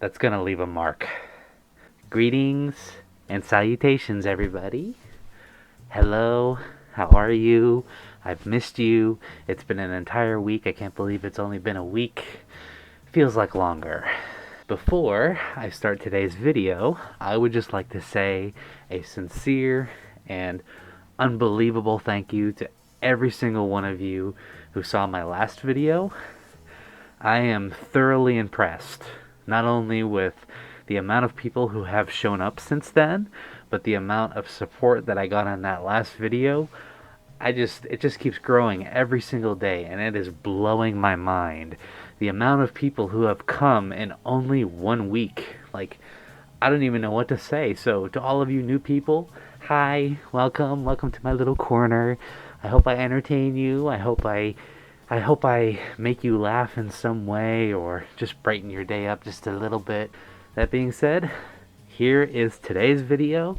that's gonna leave a mark. Greetings and salutations, everybody. Hello, how are you? I've missed you. It's been an entire week. I can't believe it's only been a week. Feels like longer. Before I start today's video, I would just like to say a sincere and unbelievable thank you to every single one of you who saw my last video. I am thoroughly impressed, not only with the amount of people who have shown up since then, but the amount of support that I got on that last video. It just keeps growing every single day, and it is blowing my mind. The amount of people who have come in only 1 week. Like, I don't even know what to say. So to all of you new people, hi, welcome to my little corner. I hope I entertain you. I hope I make you laugh in some way or just brighten your day up just a little bit. That being said, here is today's video.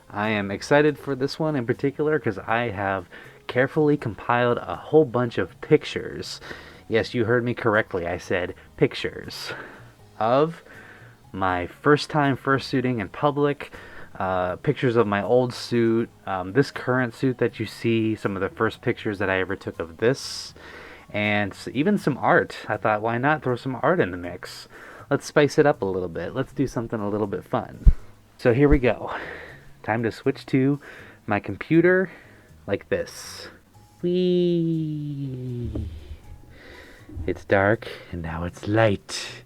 I am excited for this one in particular because I have carefully compiled a whole bunch of pictures. Yes, you heard me correctly. I said pictures of my first time fursuiting in public, pictures of my old suit, this current suit that you see, some of the first pictures that I ever took of this, and even some art. I thought, why not throw some art in the mix? Let's spice it up a little bit. Let's do something a little bit fun. So here we go. Time to switch to my computer like this. Whee! It's dark and now it's light.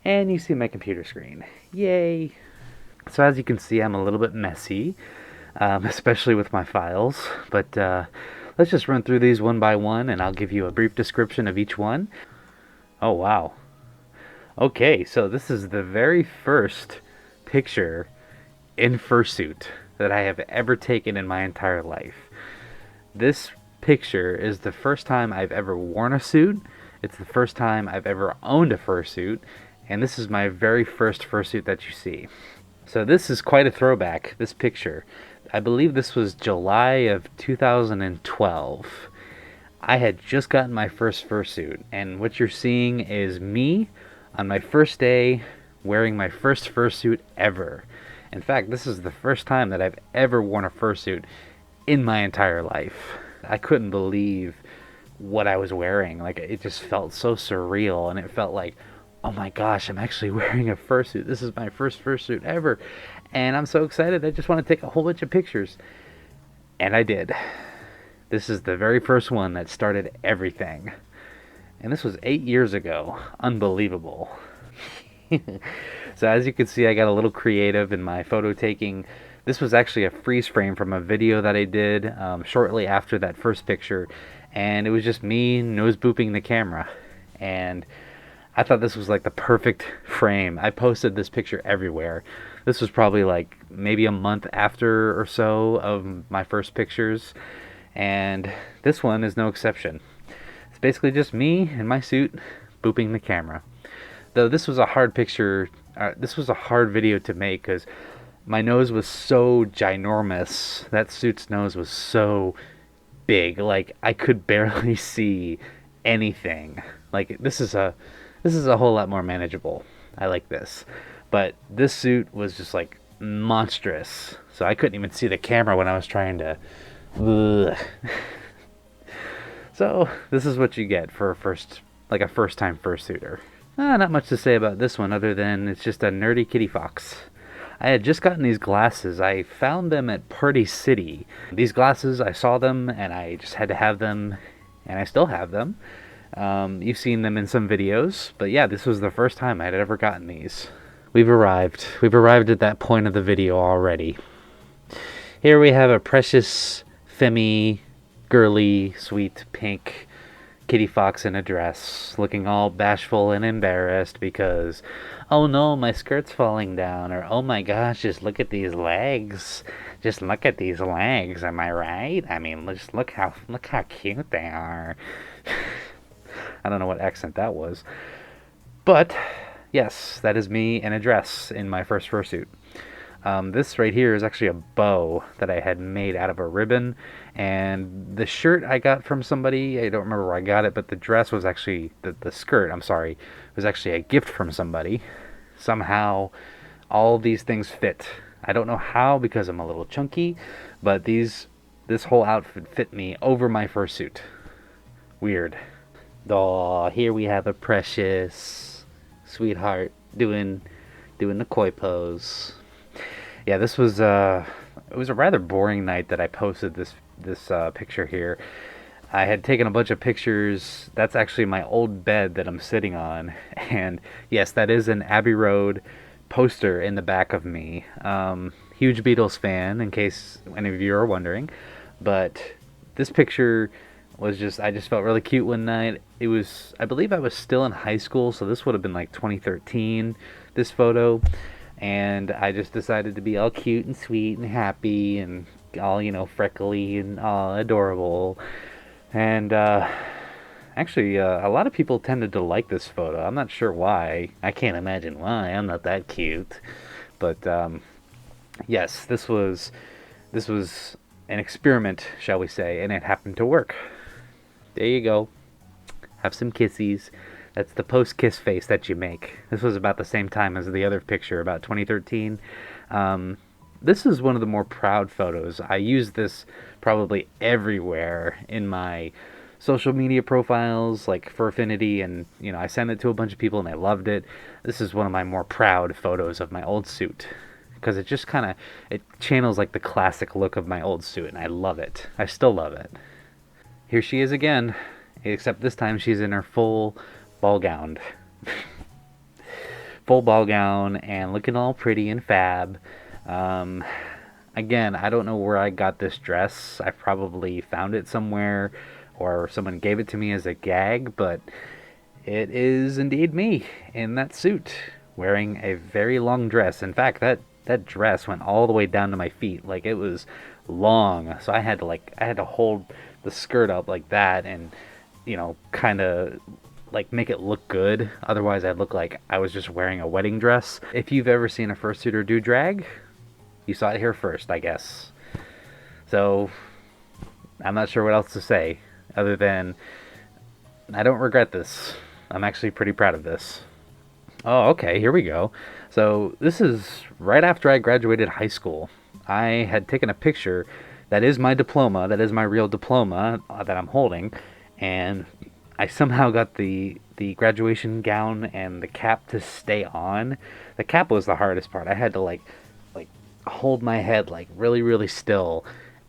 And you see my computer screen. Yay! So as you can see, I'm a little bit messy, especially with my files. But let's just run through these one by one, and I'll give you a brief description of each one. Oh, wow. Okay, so this is the very first picture in fursuit that I have ever taken in my entire life. This picture is the first time I've ever worn a suit. It's the first time I've ever owned a fursuit, and this is my very first fursuit that you see. So this is quite a throwback, this picture. I believe this was July of 2012. I had just gotten my first fursuit, and what you're seeing is me on my first day wearing my first fursuit ever. In fact, this is the first time that I've ever worn a fursuit in my entire life. I couldn't believe what I was wearing. Like, it just felt so surreal, and it felt like, oh my gosh, I'm actually wearing a fursuit. This is my first fursuit ever. And I'm so excited. I just want to take a whole bunch of pictures. And I did. This is the very first one that started everything. And this was 8 years ago. Unbelievable. So as you can see, I got a little creative in my photo taking. This was actually a freeze frame from a video that I did shortly after that first picture. And it was just me nose booping the camera. And I thought this was like the perfect frame. I posted this picture everywhere. This was probably like maybe a month after or so of my first pictures. And this one is no exception. It's basically just me in my suit booping the camera. Though this was a hard picture, this was a hard video to make because my nose was so ginormous. That suit's nose was so big. Like, I could barely see anything. Like, this is a whole lot more manageable. I like this. But this suit was just like monstrous. So I couldn't even see the camera when I was trying to. So this is what you get for a first time fursuiter. Not much to say about this one other than it's just a nerdy kitty fox. I had just gotten these glasses. I found them at Party City. These glasses, I saw them and I just had to have them, and I still have them. You've seen them in some videos, but yeah, this was the first time I had ever gotten these. We've arrived. We've arrived at that point of the video already. Here we have a precious, femmy, girly, sweet, pink kitty fox in a dress, looking all bashful and embarrassed because, oh no, my skirt's falling down, or oh my gosh, just look at these legs. Just look at these legs, am I right? I mean, just look how cute they are. I don't know what accent that was. But, yes, that is me in a dress in my first fursuit. This right here is actually a bow that I had made out of a ribbon, and the shirt I got from somebody. I don't remember where I got it, but the dress was actually the skirt. I'm sorry, was actually a gift from somebody. Somehow, all these things fit. I don't know how because I'm a little chunky, but this whole outfit fit me over my fursuit. Weird. Aw, here we have a precious sweetheart doing the koi pose. Yeah, this was it was a rather boring night that I posted this picture here. I had taken a bunch of pictures. That's actually my old bed that I'm sitting on, and yes, that is an Abbey Road poster in the back of me. Huge Beatles fan, in case any of you are wondering. But this picture was just, I just felt really cute one night. It was, I believe I was still in high school, so this would have been like 2013, this photo. And I just decided to be all cute and sweet and happy and all, freckly and all adorable. And actually, a lot of people tended to like this photo. I'm not sure why. I can't imagine why. I'm not that cute. But yes, this was an experiment, shall we say, and it happened to work. There you go. Have some kissies. That's the post-kiss face that you make. This was about the same time as the other picture, about 2013. This is one of the more proud photos. I use this probably everywhere in my social media profiles, like Furaffinity, and I sent it to a bunch of people and they loved it. This is one of my more proud photos of my old suit because it just it channels like the classic look of my old suit, and I love it. I still love it. Here she is again, except this time she's in her full ball gown. Full ball gown and looking all pretty and fab. Again, I don't know where I got this dress. I probably found it somewhere or someone gave it to me as a gag, but it is indeed me in that suit wearing a very long dress. In fact, that dress went all the way down to my feet. Like, it was long, so I had to hold the skirt up like that and kind of like make it look good. Otherwise I'd look like I was just wearing a wedding dress. If you've ever seen a fursuiter do drag, you saw it here first, I guess. So I'm not sure what else to say other than I don't regret this. I'm actually pretty proud of this. Oh, okay, here we go. So this is right after I graduated high school. I had taken a picture. That is my diploma. That is my real diploma that I'm holding. And I somehow got the graduation gown and the cap to stay on. The cap was the hardest part. I had to like hold my head like really, really still,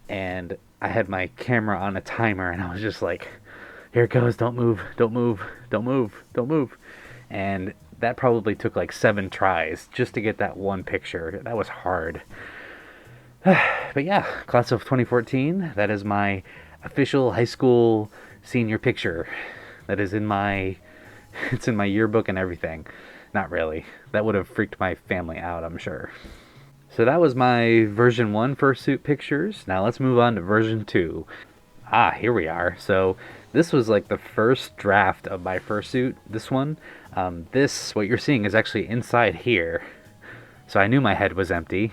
and I had my camera on a timer, and I was just like, here it goes, don't move, don't move, don't move, don't move. And that probably took like 7 tries just to get that one picture. That was hard. But yeah, class of 2014, that is my official high school senior picture. That is in my it's in my yearbook and everything. Not really. That would have freaked my family out, I'm sure. So that was my version 1 fursuit pictures. Now let's move on to version 2. Ah, here we are. So this was like the first draft of my fursuit. This one. This, what you're seeing, is actually inside here. So I knew my head was empty.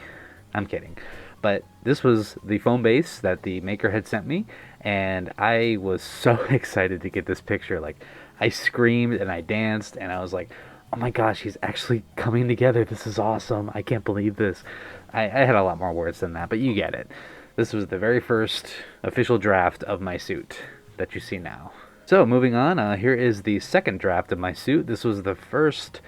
I'm kidding. But this was the foam base that the maker had sent me, and I was so excited to get this picture. Like, I screamed and I danced, and I was like, oh my gosh, he's actually coming together. This is awesome. I can't believe this. I had a lot more words than that, but you get it. This was the very first official draft of my suit that you see now. So moving on, here is the second draft of my suit. This was the first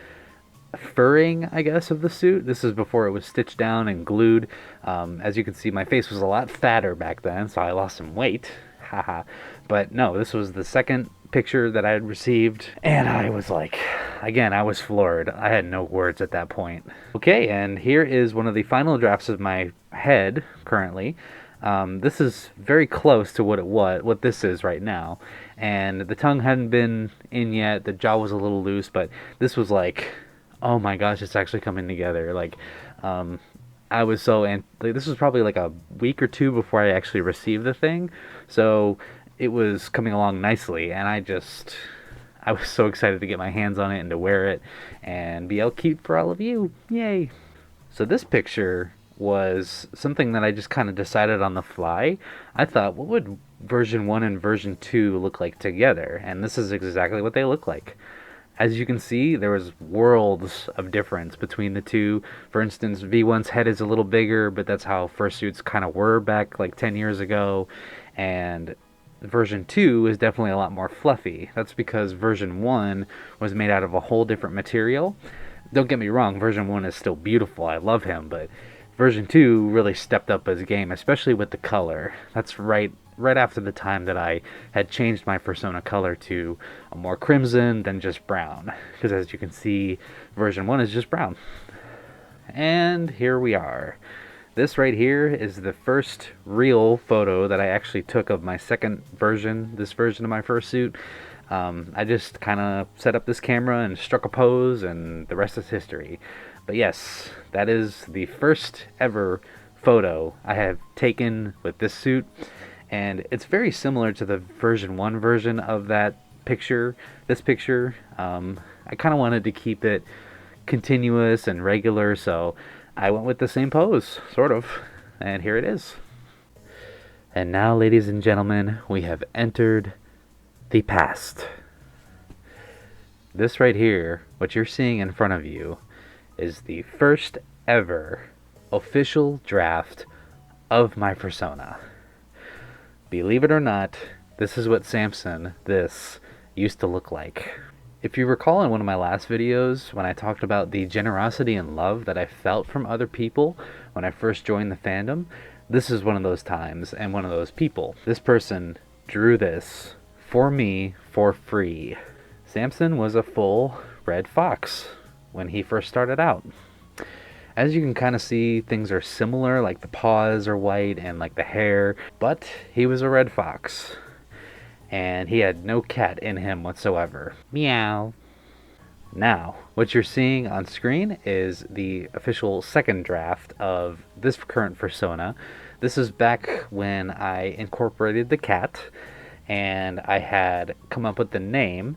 furring, I guess, of the suit. This is before it was stitched down and glued. As you can see, my face was a lot fatter back then, so I lost some weight. Haha. But no, this was the second picture that I had received, and I was like, again, I was floored. I had no words at that point. Okay, and here is one of the final drafts of my head currently. This is very close to what this is right now, and the tongue hadn't been in yet. The jaw was a little loose, but this was like, oh my gosh, it's actually coming together. Like, I was this was probably like a week or 2 before I actually received the thing, so it was coming along nicely, and I was so excited to get my hands on it and to wear it and be all cute for all of you. Yay! So this picture was something that I just kind of decided on the fly. I thought, what would version 1 and version 2 look like together? And this is exactly what they look like. As you can see, there was worlds of difference between the two. For instance, V1's head is a little bigger, but that's how fursuits kind of were back like 10 years ago. And version 2 is definitely a lot more fluffy. That's because version 1 was made out of a whole different material. Don't get me wrong, version 1 is still beautiful. I love him, but version 2 really stepped up his game, especially with the color. That's right after the time that I had changed my Fursona color to a more crimson than just brown. Because as you can see, version 1 is just brown. And here we are. This right here is the first real photo that I actually took of my second version, this version of my fursuit. I just kind of set up this camera and struck a pose, and the rest is history. But yes, that is the first ever photo I have taken with this suit, and it's very similar to the version 1 version of that picture. This picture, I kind of wanted to keep it continuous and regular, so I went with the same pose, sort of, and here it is. And now, ladies and gentlemen, we have entered the past. This right here, what you're seeing in front of you, is the first ever official draft of my Fursona. Believe it or not, this is what Samson, this, used to look like. If you recall in one of my last videos, when I talked about the generosity and love that I felt from other people when I first joined the fandom, this is one of those times and one of those people. This person drew this for me for free. Samson was a full red fox when he first started out. As you can kind of see, things are similar, like the paws are white and like the hair, but he was a red fox. And he had no cat in him whatsoever. Meow. Now, what you're seeing on screen is the official second draft of this current Fursona. This is back when I incorporated the cat, and I had come up with the name.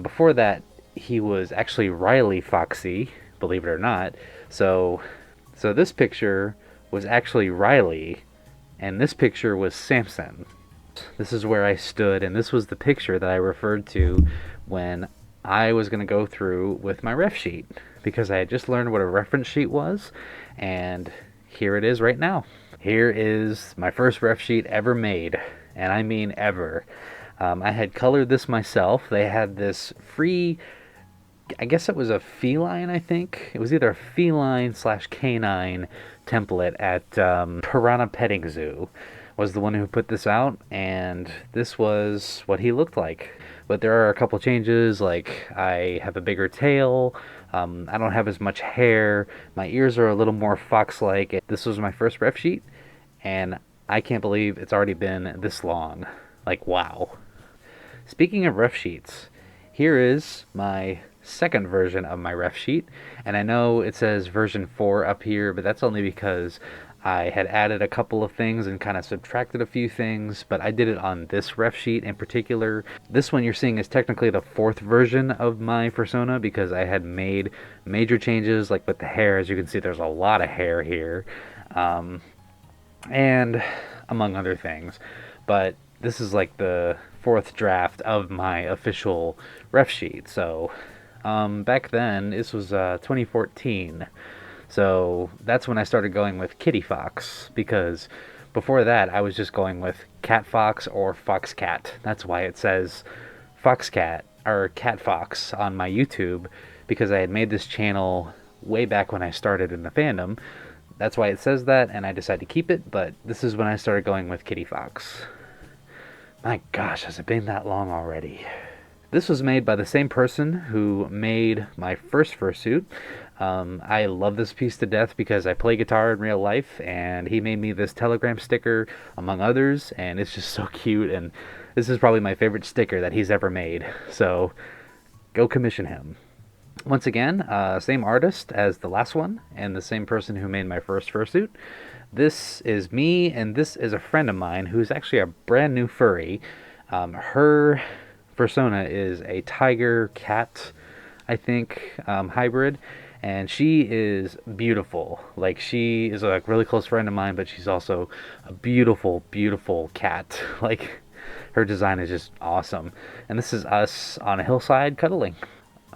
Before that, he was actually Riley Foxy, believe it or not. So this picture was actually Riley, and this picture was Samson. This is where I stood, and this was the picture that I referred to when I was going to go through with my ref sheet, because I had just learned what a reference sheet was, and here it is right now. Here is my first ref sheet ever made, and I mean ever. I had colored this myself. They had this free, I guess it was a feline, I think. It was either a feline / canine template at Piranha Petting Zoo was the one who put this out, and this was what he looked like. But there are a couple changes, like I have a bigger tail, I don't have as much hair, my ears are a little more fox-like. This was my first ref sheet, and I can't believe it's already been this long. Like, wow. Speaking of ref sheets, here is my second version of my ref sheet, and I know it says version 4 up here, but that's only because I had added a couple of things and kind of subtracted a few things, but I did it on this ref sheet in particular. This one you're seeing is technically the 4th version of my Fursona, because I had made major changes, like with the hair. As you can see, there's a lot of hair here, and among other things. But this is like the 4th draft of my official ref sheet. So back then, this was 2014. So that's when I started going with Kitty Fox, because before that I was just going with Cat Fox or Fox Cat. That's why it says Fox Cat or Cat Fox on my YouTube, because I had made this channel way back when I started in the fandom. That's why it says that, and I decided to keep it, but this is when I started going with Kitty Fox. My gosh, has it been that long already? This was made by the same person who made my first fursuit. I love this piece to death because I play guitar in real life, and he made me this telegram sticker, among others, and it's just so cute, and this is probably my favorite sticker that he's ever made, so go commission him. Once again, same artist as the last one, and the same person who made my first fursuit. This is me, and this is a friend of mine who's actually a brand new furry. Her Fursona is a tiger cat, I think, hybrid, and she is beautiful. Like, she is a like, really close friend of mine, but she's also a beautiful, beautiful cat. Like, her design is just awesome. And this is us on a hillside cuddling.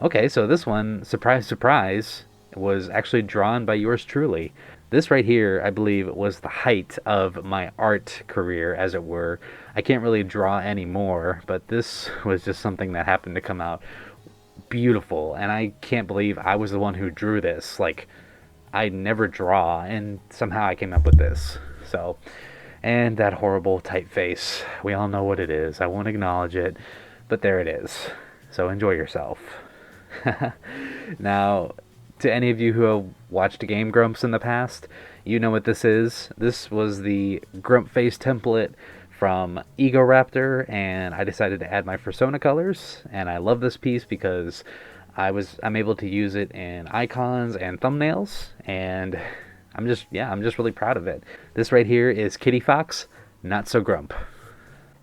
Okay, so this one, surprise, surprise, was actually drawn by yours truly. This right here, I believe, was the height of my art career, as it were. I can't really draw anymore, but this was just something that happened to come out beautiful, and I can't believe I was the one who drew this. Like, I never draw, and somehow I came up with this. So, and that horrible typeface. We all know what it is. I won't acknowledge it, but there it is. So enjoy yourself. Now, to any of you who have watched Game Grumps in the past, you know what this is. This was the Grump face template from Ego Raptor, and I decided to add my Fursona colors, and I love this piece because I'm able to use it in icons and thumbnails, and I'm just really proud of it. This right here is Kitty Fox, not so grump.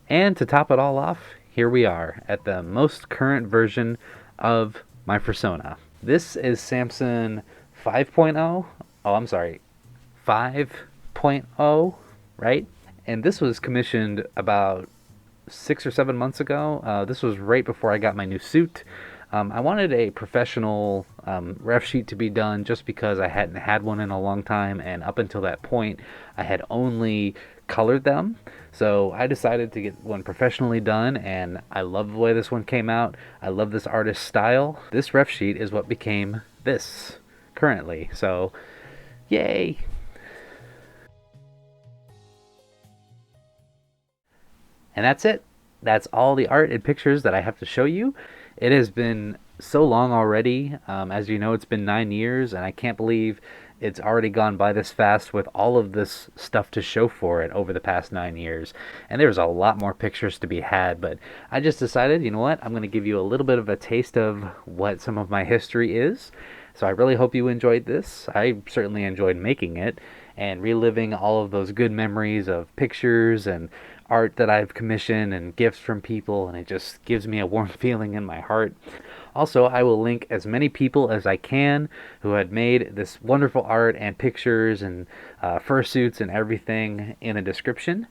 And to top it all off, here we are at the most current version of my Fursona. This is Samson 5.0. Oh, I'm sorry, 5.0, right? And this was commissioned about 6 or 7 months ago. This was right before I got my new suit. I wanted a professional ref sheet to be done just because I hadn't had one in a long time, and up until that point, I had only colored them. So I decided to get one professionally done, and I love the way this one came out. I love this artist's style. This ref sheet is what became this currently. So, yay! And that's it. That's all the art and pictures that I have to show you. It has been so long already. As you know, it's been 9 years, and I can't believe it's already gone by this fast with all of this stuff to show for it over the past 9 years. And there's a lot more pictures to be had, but I just decided, you know what, I'm going to give you a little bit of a taste of what some of my history is. So I really hope you enjoyed this. I certainly enjoyed making it and reliving all of those good memories of pictures and art that I've commissioned and gifts from people, and it just gives me a warm feeling in my heart. Also, I will link as many people as I can who had made this wonderful art and pictures and fursuits and everything in a description.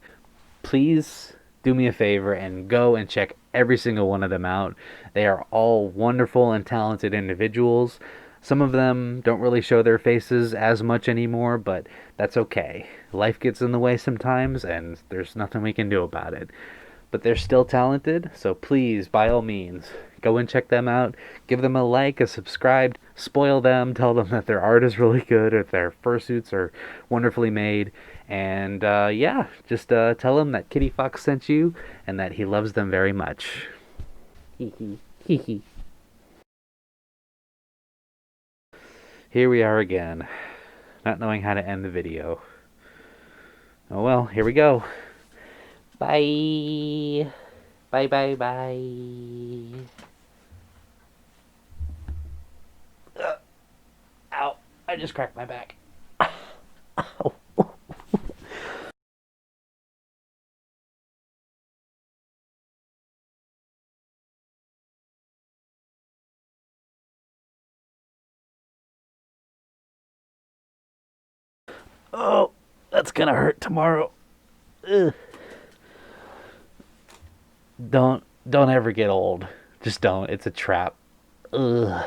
Please do me a favor and go and check every single one of them out. They are all wonderful and talented individuals. Some of them don't really show their faces as much anymore, but that's okay. Life gets in the way sometimes, and there's nothing we can do about it. But they're still talented, so please, by all means, go and check them out. Give them a like, a subscribe, spoil them, tell them that their art is really good, or their fursuits are wonderfully made. And yeah, just tell them that Kitty Fox sent you and that he loves them very much. Hee hee. Hee hee. Here we are again, not knowing how to end the video. Oh well, here we go. Bye. Bye, bye, bye. Ow, I just cracked my back. Ow. Oh, that's gonna hurt tomorrow. Ugh. Don't ever get old. Just don't. It's a trap. Ugh.